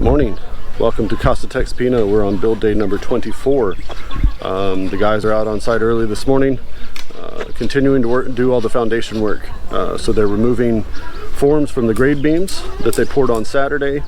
Morning. Welcome to Casa TexPina. We're on build day number 24. The guys are out on site early this morning, continuing to do all the foundation work. So they're removing forms from the grade beams that they poured on Saturday.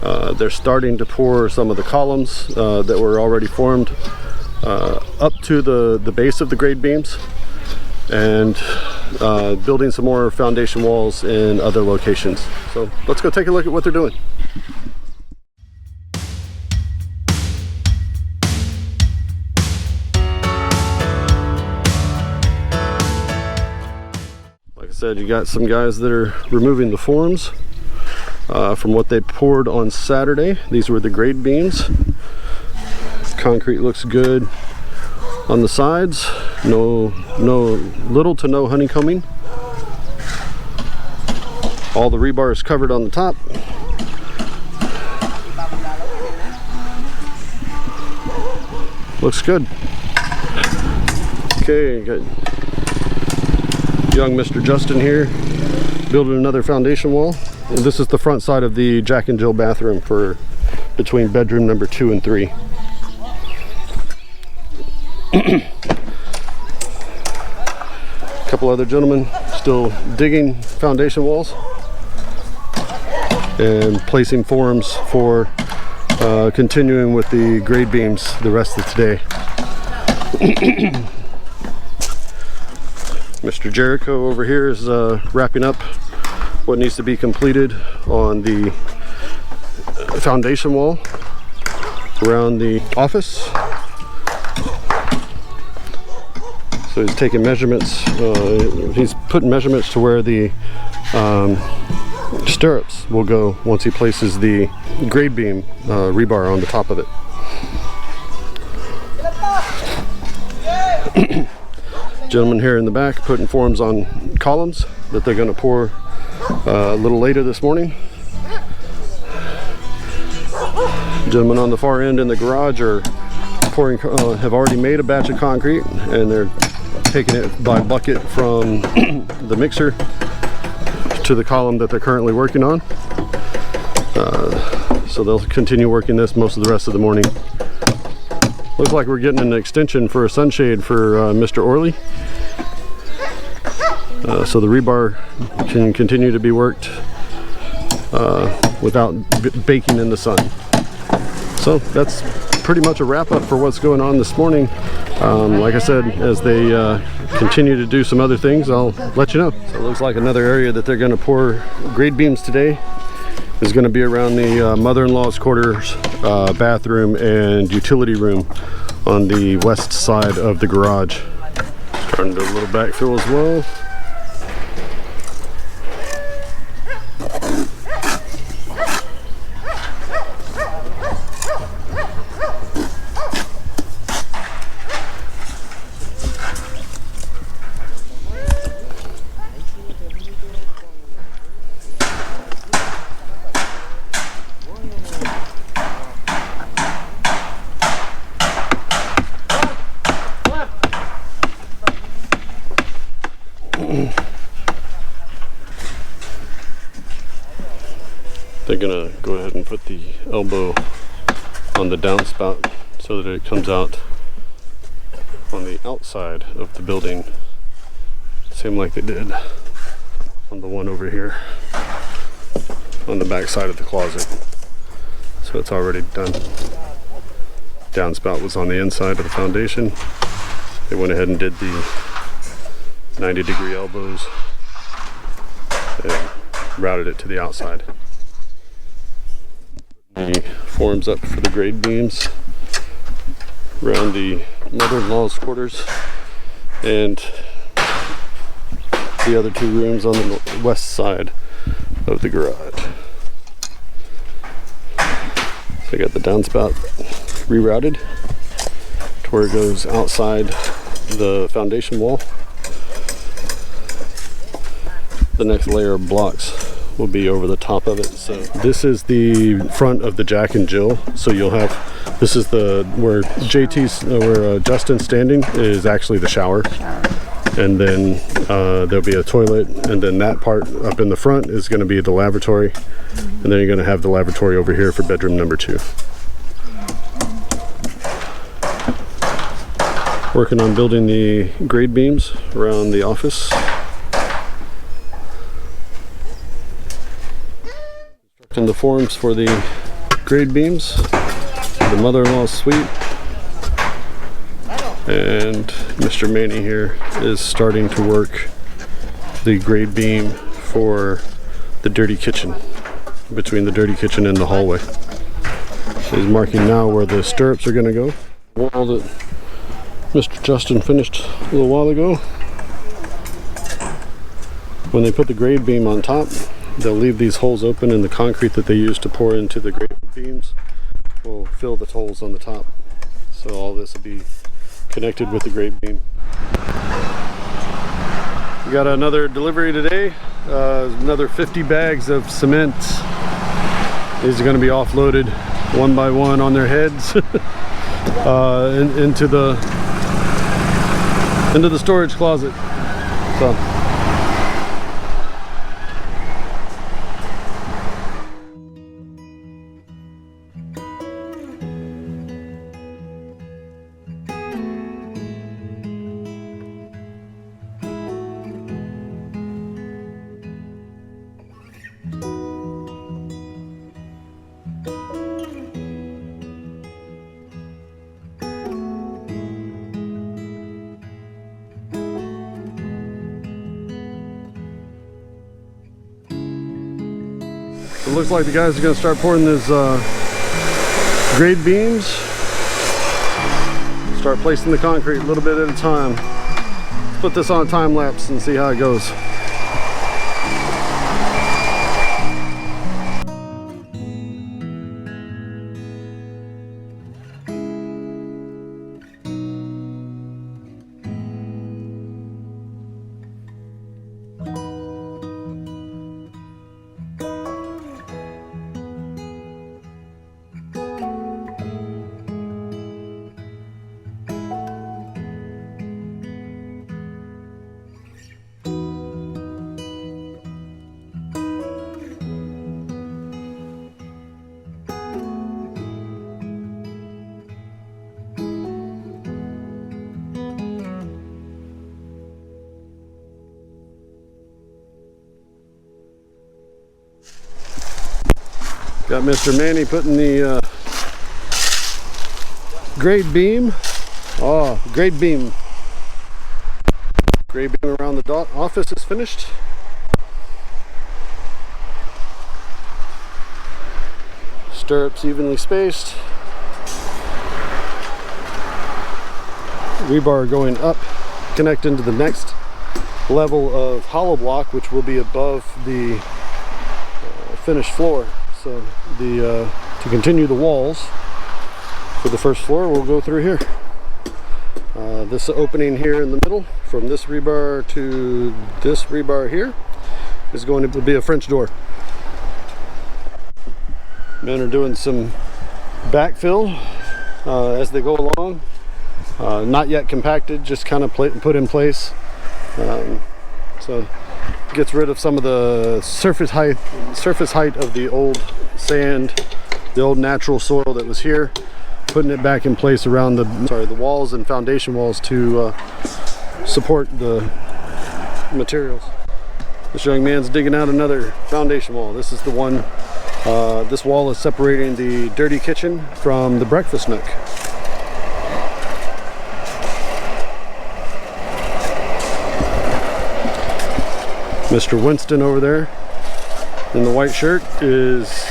They're starting to pour some of the columns that were already formed up to the base of the grade beams, and building some more foundation walls in other locations. So let's go take a look at what they're doing. Like I said, you got some guys that are removing the forms from what they poured on Saturday. These were the grade beams. Concrete looks good on the sides. Little to no honeycombing. All the rebar is covered on the top. Looks good. Okay, got young Mr. Justin here building another foundation wall. And this is the front side of the Jack and Jill bathroom for between bedroom number 2 and 3. A couple other gentlemen still digging foundation walls and placing forms for continuing with the grade beams the rest of today. Mr. Jericho over here is wrapping up what needs to be completed on the foundation wall around the office. So he's taking measurements, he's putting measurements to where the stirrups will go once he places the grade beam rebar on the top of it. Gentleman here in the back putting forms on columns that they're going to pour a little later this morning. Gentlemen on the far end in the garage are pouring, have already made a batch of concrete, and they're taking it by bucket from the mixer to the column that they're currently working on. So they'll continue working this most of the rest of the morning. Looks like we're getting an extension for a sunshade for Mr. Orley. So the rebar can continue to be worked without baking in the sun. So that's pretty much a wrap up for what's going on this morning. Like I said, as they continue to do some other things, I'll let you know. So it looks like another area that they're going to pour grade beams today is going to be around the mother-in-law's quarters, bathroom, and utility room on the west side of the garage. Starting to do a little backfill as well. They're gonna go ahead and put the elbow on the downspout so that it comes out on the outside of the building, same like they did on the one over here on the back side of the closet. So it's already done. Downspout was on the inside of the foundation. They went ahead and did the 90-degree elbows and routed it to the outside. The forms up for the grade beams around the mother-in-law's quarters and the other two rooms on the west side of the garage. So I got the downspout rerouted to where it goes outside the foundation wall. The next layer of blocks will be over the top of it. So this is the front of the Jack and Jill. So you'll have, this is the where JT's where Justin's standing is actually the shower. and then there'll be a toilet, and then that part up in the front is going to be the lavatory, and then you're going to have the lavatory over here for bedroom number 2. Working on building the grade beams around the office. Constructing the forms for the grade beams, the mother-in-law's suite. And Mr. Manny here is starting to work the grade beam for the dirty kitchen, between the dirty kitchen and the hallway. So he's marking now where the stirrups are going to go. Wall that Mr. Justin finished a little while ago. When they put the grade beam on top, they'll leave these holes open, and the concrete that they use to pour into the grade beams will fill the holes on the top. So all this will be connected with the grade beam. We got another delivery today, another 50 bags of cement. These are going to be offloaded one by one on their heads into the storage closet. So it looks like the guys are going to start pouring these grade beams. Start placing the concrete a little bit at a time. Let's put this on a time lapse and see how it goes. Got Mr. Manny putting the grade beam. Oh, grade beam. Grade beam around the office is finished. Stirrups evenly spaced. Rebar going up, connecting to the next level of hollow block, which will be above the finished floor. So to continue the walls for the first floor, we'll go through here. This opening here in the middle, from this rebar to this rebar here, is going to be a French door. Men are doing some backfill as they go along. Not yet compacted, just kind of put in place. So gets rid of some of the surface height of the old sand, the old natural soil that was here, putting it back in place around the walls and foundation walls to support the materials. This young man's digging out another foundation wall. This is the one, this wall is separating the dirty kitchen from the breakfast nook. Mr. Winston over there in the white shirt is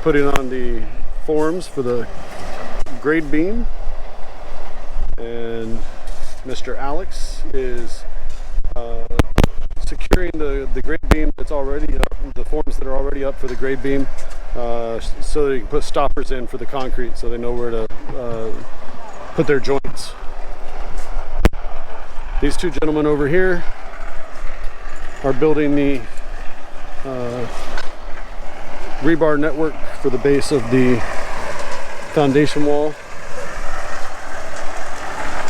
putting on the forms for the grade beam, and Mr. Alex is securing the grade beam that's already up, the forms that are already up for the grade beam, so they can put stoppers in for the concrete so they know where to put their joints. These two gentlemen over here are building the rebar network for the base of the foundation wall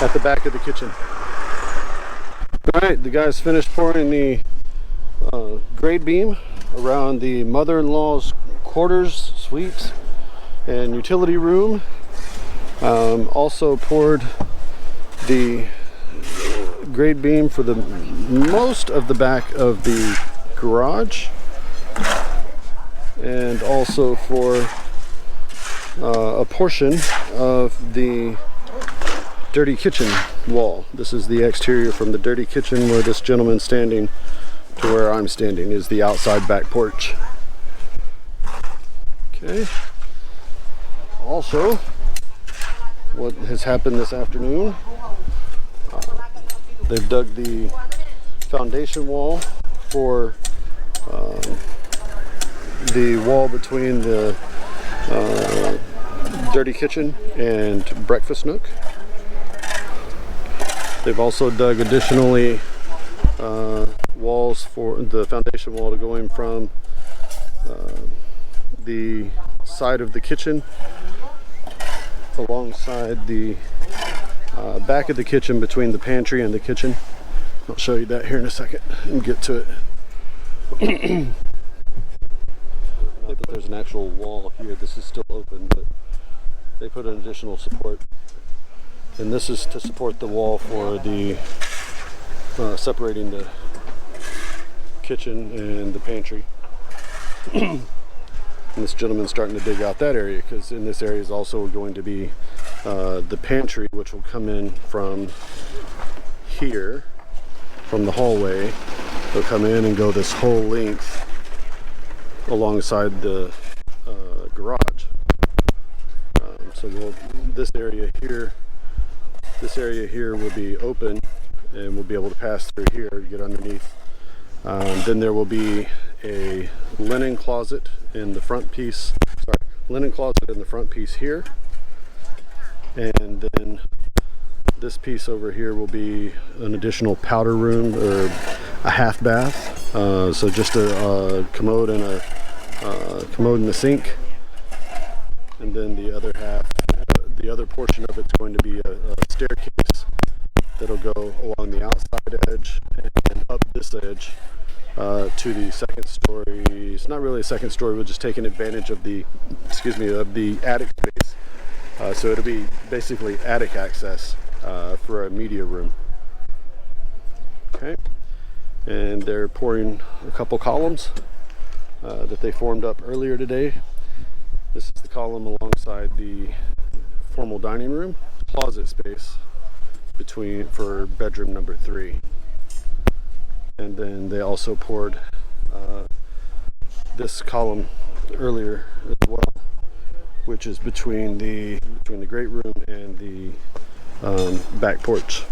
at the back of the kitchen. Alright, the guys finished pouring the grade beam around the mother-in-law's quarters, suite, and utility room. Also poured the grade beam for the most of the back of the garage, and also for a portion of the dirty kitchen wall. This is the exterior from the dirty kitchen where this gentleman's standing to where I'm standing is the outside back porch. Okay. Also, what has happened this afternoon, they've dug the foundation wall for the wall between the dirty kitchen and breakfast nook. They've also dug additionally walls for the foundation wall to going from the side of the kitchen alongside the back of the kitchen between the pantry and the kitchen. I'll show you that here in a second and get to it. Not that there's an actual wall here, this is still open, but they put an additional support, and this is to support the wall for the separating the kitchen and the pantry. And this gentleman's starting to dig out that area, because in this area is also going to be the pantry, which will come in from here, from the hallway. They'll come in and go this whole length alongside the garage. So this area here will be open, and we'll be able to pass through here to get underneath. Then there will be a linen closet in the front piece. Linen closet in the front piece here, and then this piece over here will be an additional powder room or a half bath. So just a commode and a commode and a sink, and then the other half, the other portion of it's going to be a staircase that'll go along the outside edge and up this edge to the second story. It's not really a second story, we're just taking advantage of the attic space. So it'll be basically attic access for a media room. Okay, and they're pouring a couple columns that they formed up earlier today. This is the column alongside the formal dining room, closet space for bedroom number 3. And then they also poured this column earlier as well, which is between the great room and the back porch.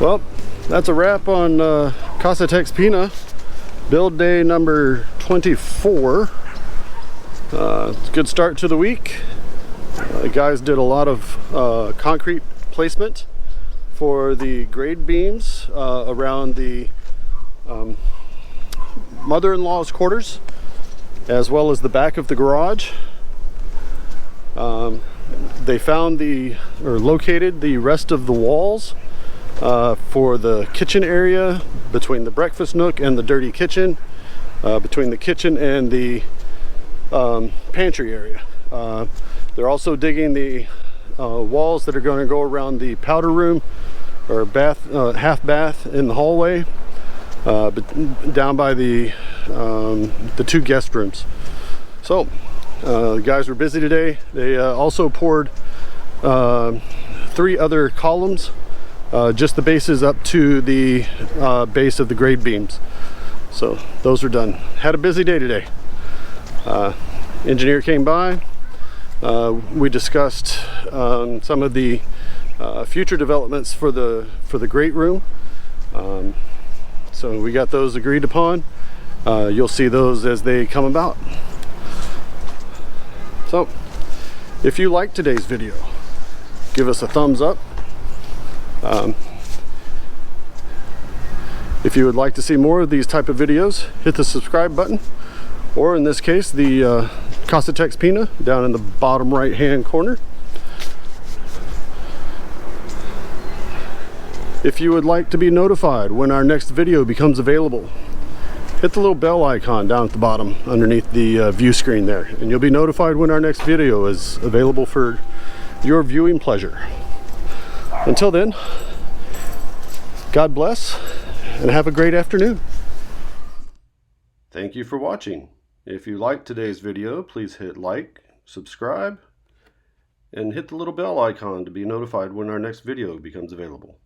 Well, that's a wrap on Casa TexPina, build day number 24. It's a good start to the week. The guys did a lot of concrete placement for the grade beams around the mother-in-law's quarters, as well as the back of the garage. They found located the rest of the walls for the kitchen area, between the breakfast nook and the dirty kitchen, between the kitchen and the pantry area. They're also digging the walls that are going to go around the powder room or bath, half bath in the hallway, but down by the 2 guest rooms. So the guys were busy today. They also poured 3 other columns, just the bases up to the base of the grade beams. So those are done. Had a busy day today. Engineer came by. We discussed some of the future developments for the great room. So we got those agreed upon. You'll see those as they come about. So if you liked today's video, give us a thumbs up. If you would like to see more of these type of videos, hit the subscribe button, or in this case the Casa TexPina down in the bottom right hand corner. If you would like to be notified when our next video becomes available, hit the little bell icon down at the bottom underneath the view screen there, and you'll be notified when our next video is available for your viewing pleasure. Until then, God bless and have a great afternoon. Thank you for watching. If you liked today's video, please hit like, subscribe, and hit the little bell icon to be notified when our next video becomes available.